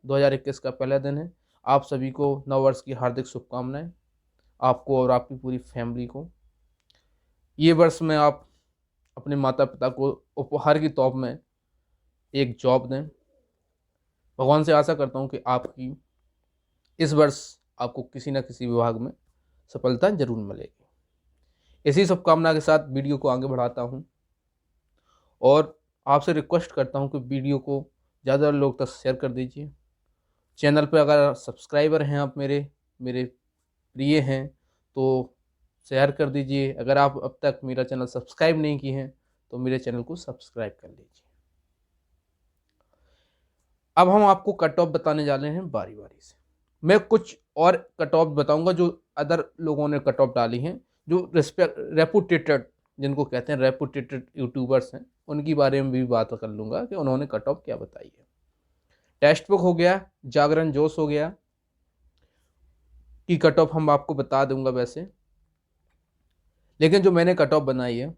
2021 का पहला दिन है। आप सभी को नववर्ष की हार्दिक शुभकामनाएं, आपको और आपकी पूरी फैमिली को। ये वर्ष में आप अपने माता पिता को उपहार के तौर में एक जॉब दें। भगवान से आशा करता हूँ कि आपकी इस वर्ष आपको किसी न किसी विभाग में सफलता जरूर मिलेगी। इसी शुभकामना के साथ वीडियो को आगे बढ़ाता हूँ और आपसे रिक्वेस्ट करता हूँ कि वीडियो को ज़्यादा लोग तक शेयर कर दीजिए। चैनल पर अगर सब्सक्राइबर हैं आप मेरे मेरे प्रिय हैं तो शेयर कर दीजिए। अगर आप अब तक मेरा चैनल सब्सक्राइब नहीं किए हैं तो मेरे चैनल को सब्सक्राइब कर लीजिए। अब हम आपको कट ऑफ बताने जा रहे हैं बारी बारी से। मैं कुछ और कट ऑफ बताऊंगा जो अदर लोगों ने कट ऑफ डाली हैं, जो रेपुटेटेड, जिनको कहते हैं रेपुटेटेड यूट्यूबर्स हैं, उनकी बारे में भी बात कर लूँगा कि उन्होंने कट ऑफ क्या बताई है। टेक्स्ट बुक हो गया, जागरण जोश हो गया की कट ऑफ हम आपको बता दूंगा वैसे, लेकिन जो मैंने कट ऑफ बनाई है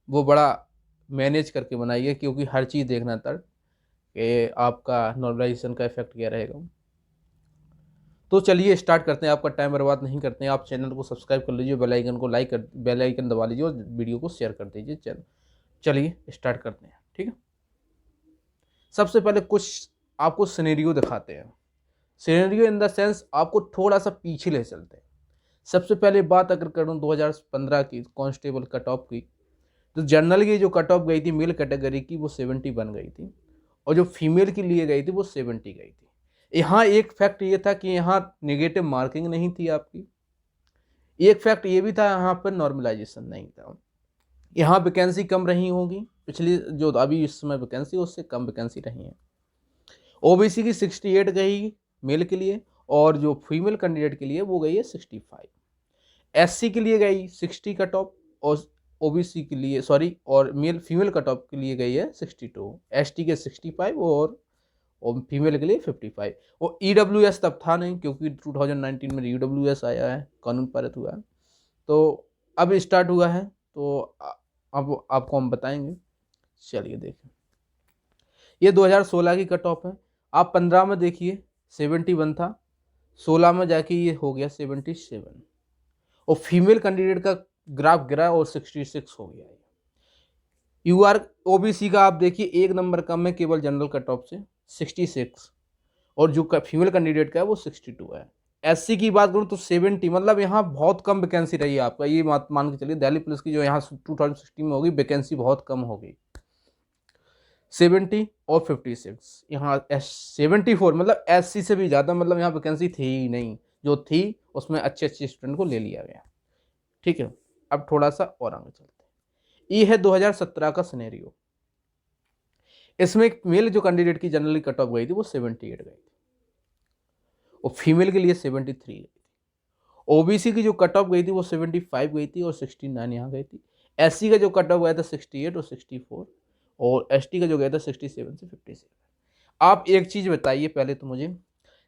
वो बड़ा मैनेज करके बनाई है, क्योंकि हर चीज़ देखना था कि आपका नॉर्मलाइजेशन का इफेक्ट क्या रहेगा। तो चलिए स्टार्ट करते हैं, आपका टाइम बर्बाद नहीं करते हैं। आप चैनल को सब्सक्राइब कर लीजिए, बेल आइकन को लाइक कर, बेल आइकन दबा लीजिए और वीडियो को शेयर कर दीजिए। चलिए स्टार्ट करते हैं, ठीक है। सबसे पहले कुछ आपको सिनेरियो दिखाते हैं। सिनेरियो इन द सेंस आपको थोड़ा सा पीछे ले चलते हैं। सबसे पहले बात अगर करूँ 2015 की कांस्टेबल कट ऑफ की, तो जनरल की जो कट ऑफ गई थी मेल कैटेगरी की वो 70 बन गई थी, और जो फीमेल के लिए गई थी वो 70 गई थी। यहाँ एक फैक्ट ये था कि यहाँ नेगेटिव मार्किंग नहीं थी आपकी। एक फैक्ट ये भी था यहाँ पर नॉर्मलाइजेशन नहीं था। यहाँ वैकेंसी कम रही होगी, पिछली जो अभी इस समय वैकेंसी उससे कम वैकेंसी रही है। ओबीसी की 68 गई मेल के लिए, और जो फीमेल कैंडिडेट के लिए वो गई है 65। एससी के लिए गई 60 कट ऑफ, और ओबीसी के लिए और मेल फीमेल कट ऑफ के लिए गई है 62, एसटी के 65 और फीमेल के लिए 55। और ईडब्ल्यूएस तब था नहीं, क्योंकि 2019 में ईडब्ल्यूएस आया है, कानून पारित हुआ है, तो अब स्टार्ट हुआ है, तो अब आपको हम बताएंगे। चलिए देखें, ये 2016 की कट ऑफ है। आप 15 में देखिए 71 था, 16 में जाके ये हो गया 77, और फीमेल कैंडिडेट का ग्राफ गिरा और 66 हो गया। यूआर ओबीसी का आप देखिए एक नंबर कम है केवल जनरल कट ऑफ से 66, और जो फीमेल कैंडिडेट का है वो 62 है। एससी की बात करूँ तो 70, मतलब यहाँ बहुत कम वैकेंसी रही है आपका। ये मान के चलिए दिल्ली पुलिस की जो यहाँ 2016 में होगी वैकेंसी बहुत कम होगी। 70 और 56, यहाँ 74, मतलब एससी से भी ज़्यादा, मतलब यहाँ वैकेंसी थी ही नहीं, जो थी उसमें अच्छे अच्छे स्टूडेंट को ले लिया गया, ठीक है। अब थोड़ा सा और आगे चलते हैं। ये है 2017 का सिनेरियो। इसमें एक मेल जो कैंडिडेट की जनरली कट ऑफ गई थी वो 78 गई थी, और फीमेल के लिए 73 गई थी। ओबीसी की जो कट ऑफ गई थी वो 75 गई थी और 69 यहाँ गई थी। एससी का जो कट ऑफ गया था 68 और 64, और एसटी का जो गया था 67 से 57। आप एक चीज़ बताइए पहले तो मुझे,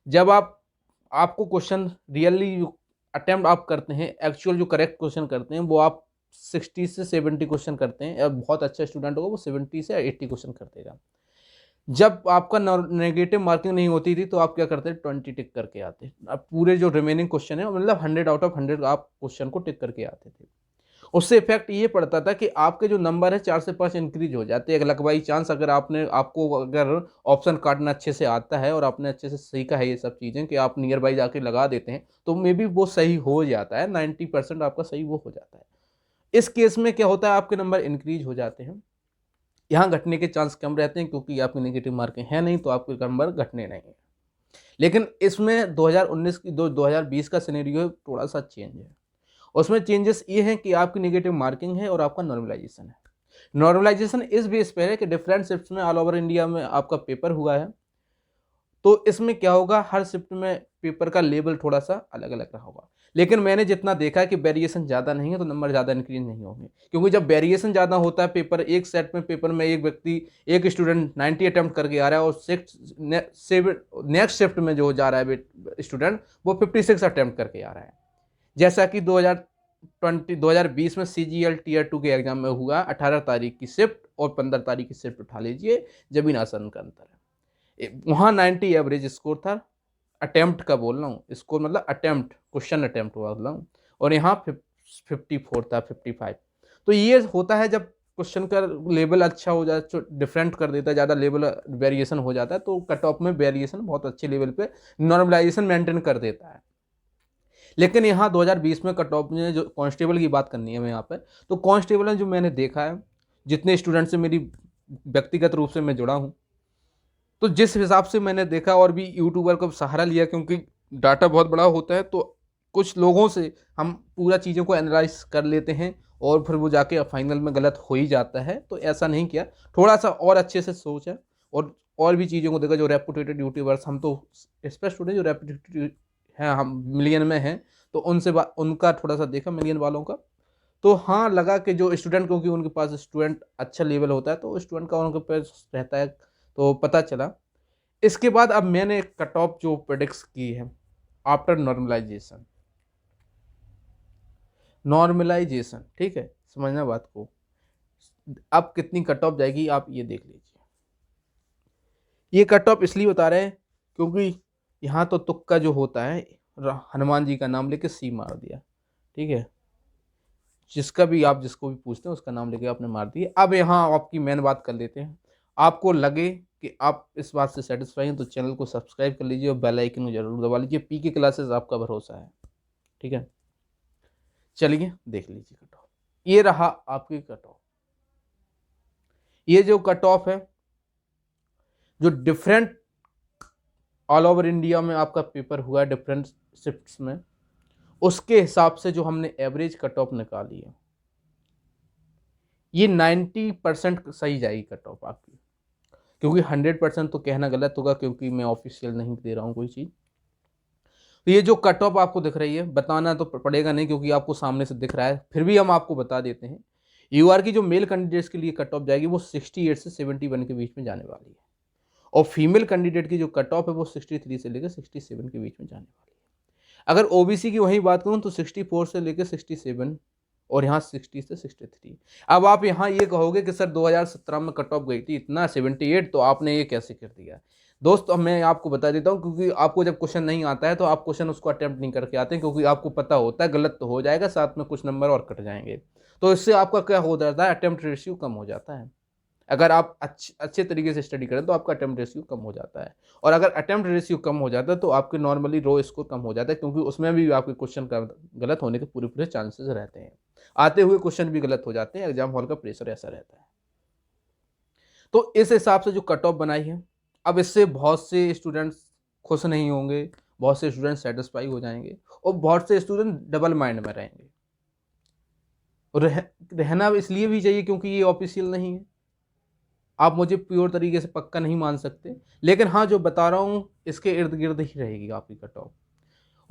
जब आपको क्वेश्चन रियली अटेम्प्ट आप करते हैं, एक्चुअल जो करेक्ट क्वेश्चन करते हैं वो आप 60 से 70 क्वेश्चन करते हैं, अब बहुत अच्छा स्टूडेंट होगा वो 70 से 80 क्वेश्चन कर देगा। जब आपका नेगेटिव मार्किंग नहीं होती थी तो आप क्या करते हैं, 20 टिक करके आते। अब पूरे जो रिमेनिंग क्वेश्चन है मतलब 100 आउट ऑफ 100 आप क्वेश्चन को टिक करके आते थे। उससे इफेक्ट ये पड़ता था कि आपके जो नंबर है 4 से 5 इंक्रीज हो जाते हैं। लक बाई चांस अगर आपको अगर ऑप्शन काटना अच्छे से आता है और आपने अच्छे से सीखा है ये सब चीज़ें कि आप नियर बाई जाके लगा देते हैं, तो मे बी वो सही हो जाता है, 90% आपका सही वो हो जाता है। इस केस में क्या होता है, आपके नंबर इंक्रीज हो जाते हैं। यहाँ घटने के चांस कम रहते हैं क्योंकि आपकी नेगेटिव मार्किंग है नहीं, तो आपके नंबर घटने नहीं है। लेकिन इसमें 2019 की 2020 का सिनेरियो थोड़ा सा चेंज है। उसमें चेंजेस ये हैं कि आपकी नेगेटिव मार्किंग है और आपका नॉर्मलाइजेशन है। नॉर्मलाइजेशन इस बेस पर है कि डिफरेंट शिफ्ट में ऑल ओवर इंडिया में आपका पेपर हुआ है, तो इसमें क्या होगा, हर शिफ्ट में पेपर का लेवल थोड़ा सा अलग अलग रहा होगा। लेकिन मैंने जितना देखा है कि वेरिएशन ज़्यादा नहीं है, तो नंबर ज़्यादा इंक्रीज नहीं होंगे, क्योंकि जब वेरिएशन ज़्यादा होता है पेपर एक सेट में, पेपर में एक स्टूडेंट 90 अटैम्प्ट करके आ रहा है और नेक्स्ट शिफ्ट में जो जा रहा है स्टूडेंट वो 56 अटैम्प्ट करके आ रहा है। जैसा कि 2020 में CGL Tier 2 के एग्जाम में हुआ, 18 तारीख की शिफ्ट और 15 तारीख की शिफ्ट उठा लीजिए, जमीन आसमान का अंतर है। वहाँ 90 एवरेज स्कोर था, अटेम्प्ट का बोल रहा हूँ, स्कोर मतलब अटेम्प्ट, क्वेश्चन अटेम्प्ट बोल रहा हूँ, और यहाँ 54 था, 55। तो ये होता है जब क्वेश्चन का लेवल अच्छा हो जाए, डिफरेंट कर देता है, ज़्यादा लेवल वेरिएशन हो जाता है, तो कट ऑफ में वेरिएशन बहुत अच्छे लेवल पे नॉर्मलाइजेशन मेंटेन कर देता है। लेकिन यहाँ 2020 में कट ऑफ में जो कांस्टेबल की बात करनी है मैं यहाँ पर, तो कांस्टेबल में जो मैंने देखा है, जितने स्टूडेंट से मेरी व्यक्तिगत रूप से मैं जुड़ा हूँ, तो जिस हिसाब से मैंने देखा और भी यूट्यूबर का सहारा लिया, क्योंकि डाटा बहुत बड़ा होता है, तो कुछ लोगों से हम पूरा चीज़ों को एनालाइज कर लेते हैं और फिर वो जाके फाइनल में गलत हो ही जाता है। तो ऐसा नहीं किया, थोड़ा सा और अच्छे से सोचा और भी चीज़ों को देखा। जो रेपुटेटेड यूट्यूबर्स, हम तो स्पेशल स्टूडेंट जो रेपुटेटेड हैं, हम मिलियन में हैं, तो उनका थोड़ा सा देखा, मिलियन वालों का। तो हाँ, लगा कि जो स्टूडेंट, क्योंकि उनके पास स्टूडेंट अच्छा लेवल होता है, तो स्टूडेंट का उनके पास रहता है, तो पता चला। इसके बाद अब मैंने कट ऑफ जो प्रेडिक्ट की है आफ्टर नॉर्मलाइजेशन, ठीक है, समझना बात को। अब कितनी कट ऑफ जाएगी आप ये देख लीजिए। ये कट ऑफ इसलिए बता रहे हैं क्योंकि यहाँ तो तुक्का जो होता है, हनुमान जी का नाम लेके सी मार दिया, ठीक है, जिसको भी पूछते हैं उसका नाम लेके आपने मार दिया। अब यहाँ आपकी मेन बात कर लेते हैं। आपको लगे कि आप इस बात से सेटिस्फाई हैं तो चैनल को सब्सक्राइब कर लीजिए और बेल आइकन को जरूर दबा लीजिए। पीके क्लासेस आपका भरोसा है, ठीक है। चलिए देख लीजिए कट ऑफ। ये रहा आपकी कट ऑफ। ये जो कट ऑफ है, जो डिफरेंट ऑल ओवर इंडिया में आपका पेपर हुआ है डिफरेंट शिफ्ट्स में, उसके हिसाब से जो हमने एवरेज कट ऑफ निकाली है, ये 90% सही जाएगी कट ऑफ आपकी। क्योंकि 100% तो कहना गलत होगा, क्योंकि मैं ऑफिशियल नहीं दे रहा हूँ कोई चीज़। तो ये जो कट ऑफ आपको दिख रही है, बताना तो पड़ेगा नहीं क्योंकि आपको सामने से दिख रहा है, फिर भी हम आपको बता देते हैं। यूआर की जो मेल कैंडिडेट्स के लिए कट ऑफ जाएगी वो 68 से 71 के बीच में जाने वाली है, और फीमेल कैंडिडेट की जो कट ऑफ है वो 63 से लेकर 67 के बीच में जाने वाली है। अगर ओबीसी की वही बात करूँ तो 64 से लेकर 67, और यहाँ 60 से 63। अब आप यहाँ ये कहोगे कि सर 2017 में कट ऑफ गई थी इतना 78, तो आपने ये कैसे कर दिया। दोस्त, अब मैं आपको बता देता हूँ, क्योंकि आपको जब क्वेश्चन नहीं आता है तो आप क्वेश्चन उसको अटेम्प्ट नहीं करके आते हैं, क्योंकि आपको पता होता है गलत तो हो जाएगा, साथ में कुछ नंबर और कट जाएंगे। तो इससे आपका क्या हो जाता है, अटेम्प्ट रेशियो कम हो जाता है। अगर आप अच्छे तरीके से स्टडी करें तो आपका अटेम्प्ट रेशियो कम हो जाता है, और अगर अटेम्प्ट रेशियो कम हो जाता है तो आपके नॉर्मली रो स्कोर कम हो जाता है, क्योंकि उसमें भी आपके क्वेश्चन का गलत होने के पूरे चांसेस रहते हैं। आते हुए क्वेश्चन भी गलत हो जाते हैं, एग्जाम हॉल का प्रेशर ऐसा रहता है। तो इस हिसाब से जो कट ऑफ बनाई है, अब इससे बहुत से स्टूडेंट्स खुश नहीं होंगे, बहुत से स्टूडेंट सेटिस्फाई हो जाएंगे, और बहुत से स्टूडेंट डबल माइंड में रहेंगे। रहना इसलिए भी चाहिए क्योंकि ये ऑफिशियल नहीं है, आप मुझे प्योर तरीके से पक्का नहीं मान सकते, लेकिन हाँ जो बता रहा हूँ इसके इर्द गिर्द ही रहेगी आपकी कट ऑफ।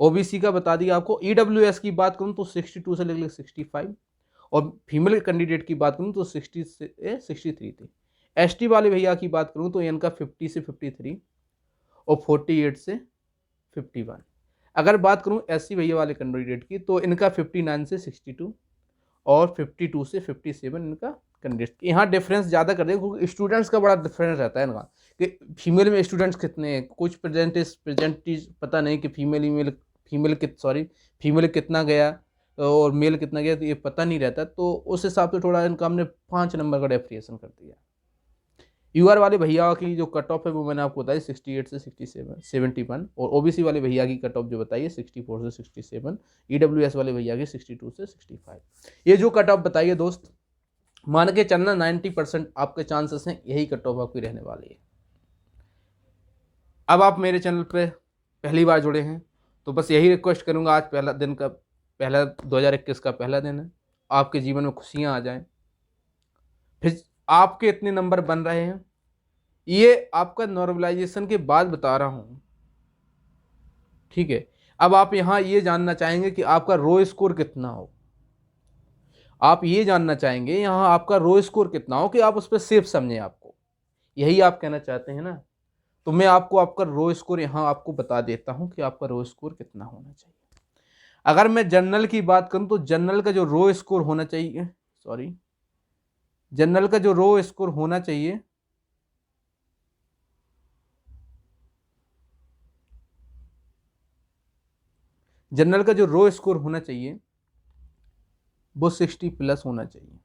ओबीसी का बता दिया आपको। ईडब्ल्यूएस की बात करूँ तो 62 से लेकर 65, और फीमेल कैंडिडेट की बात करूँ तो 60 से 63 थी। एसटी वाले भैया की बात करूँ तो इनका 50 से 53 और 48 से 51। अगर बात करूँ एससी भैया वाले कैंडिडेट की तो इनका 59 से 62 और 52 से 57 इनका कैंडिडेट। यहाँ डिफरेंस ज़्यादा कर देंगे क्योंकि स्टूडेंट्स का बड़ा डिफरेंस रहता है इनका, कि फीमेल में स्टूडेंट्स कितने हैं, कुछ परसेंटेज पता नहीं कि फीमेल कितना गया और मेल कितना गया, तो ये पता नहीं रहता। तो उस हिसाब से थोड़ा इनका हमने 5 नंबर का डेफिनेशन कर दिया। यूआर वाले भैया की जो कट ऑफ है वो मैंने आपको बताई 68 से 71, और ओबीसी वाले भैया की कट ऑफ जो बताई है 64 से 67, ईडब्ल्यूएस वाले भैया की 62 से 65। ये जो कट ऑफ बताइए दोस्त, मान के चलना 90% आपके चांसेस हैं यही कट ऑफ आपकी रहने वाली है। अब आप मेरे चैनल पे पहली बार जुड़े हैं तो बस यही रिक्वेस्ट करूंगा, आज पहला 2021 का पहला दिन है, आपके जीवन में खुशियां आ जाएं। फिर आपके इतने नंबर बन रहे हैं, ये आपका नॉर्मलाइजेशन के बाद बता रहा हूं, ठीक है। अब आप यहां ये जानना चाहेंगे कि आपका रो स्कोर कितना हो, आप ये जानना चाहेंगे यहां आपका रो स्कोर कितना हो कि आप उस पर सेफ समझें आपको, यही आप कहना चाहते हैं ना। तो मैं आपको आपका रो स्कोर यहां आपको बता देता हूं कि आपका रो स्कोर कितना होना चाहिए। अगर मैं जनरल की बात करूं तो जनरल का जो रो स्कोर होना चाहिए, जनरल का जो रो स्कोर होना चाहिए जनरल का जो रो स्कोर होना चाहिए वो 60 प्लस होना चाहिए।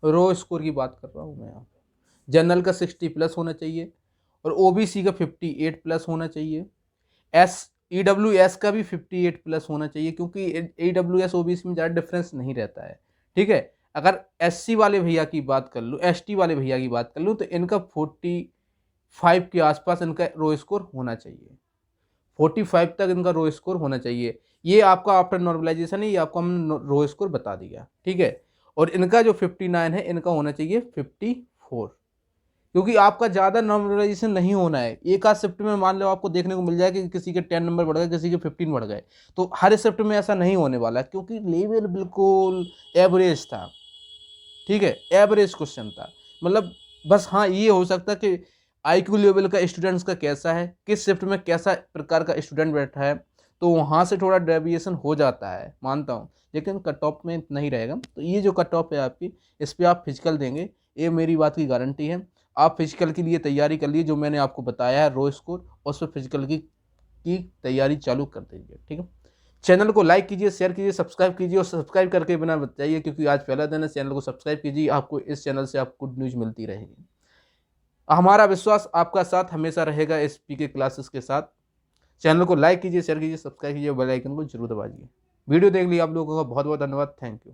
रो स्कोर की बात कर रहा हूँ मैं यहाँ पे। जनरल का 60 प्लस होना चाहिए और ओबीसी का 58 प्लस होना चाहिए। ईडब्ल्यूएस का भी 58 प्लस होना चाहिए, क्योंकि ईडब्ल्यूएस ओबीसी में ज़्यादा डिफरेंस नहीं रहता है। ठीक है, अगर एससी वाले भैया की बात कर लूँ, एसटी वाले भैया की बात कर लूँ, तो इनका 45 के आसपास इनका रो स्कोर होना चाहिए। 45 तक इनका रो स्कोर होना चाहिए। ये आपका आफ्टर नॉर्मलाइजेशन है, ये आपको हमने रो स्कोर बता दिया। ठीक है, और इनका जो 59 है, इनका होना चाहिए 54, क्योंकि आपका ज़्यादा नॉर्मलाइजेशन नहीं होना है। एक आध शिफ्ट में मान लो आपको देखने को मिल जाए कि किसी के 10 नंबर बढ़ गए, किसी के 15 बढ़ गए, तो हर शिफ्ट में ऐसा नहीं होने वाला, क्योंकि लेवल बिल्कुल एवरेज था। ठीक है, एवरेज क्वेश्चन था, मतलब बस हाँ ये हो सकता है कि आईक्यू लेवल का स्टूडेंट्स का कैसा है, किस शिफ्ट में कैसा प्रकार का स्टूडेंट बैठा है, तो वहाँ से थोड़ा डेविएशन हो जाता है, मानता हूँ, लेकिन कट ऑफ में नहीं रहेगा। तो ये जो कट ऑफ है आपकी, इस पर आप फिजिकल देंगे, ये मेरी बात की गारंटी है। आप फिजिकल के लिए तैयारी कर लिए, जो मैंने आपको बताया है रो स्कोर, उस पर फिजिकल की तैयारी चालू कर दीजिए। ठीक है, चैनल को लाइक कीजिए, शेयर कीजिए, सब्सक्राइब कीजिए, और सब्सक्राइब करके बिना बताइए, क्योंकि आज पहला दिन है। चैनल को सब्सक्राइब कीजिए, आपको इस चैनल से आपको गुड न्यूज़ मिलती रहेगी। हमारा विश्वास आपका साथ हमेशा रहेगा इस पीके क्लासेस के साथ। चैनल को लाइक कीजिए, शेयर कीजिए, सब्सक्राइब कीजिए, बेल आइकन को जरूर दबाइए। वीडियो देख लिया आप लोगों का बहुत बहुत धन्यवाद। Thank you.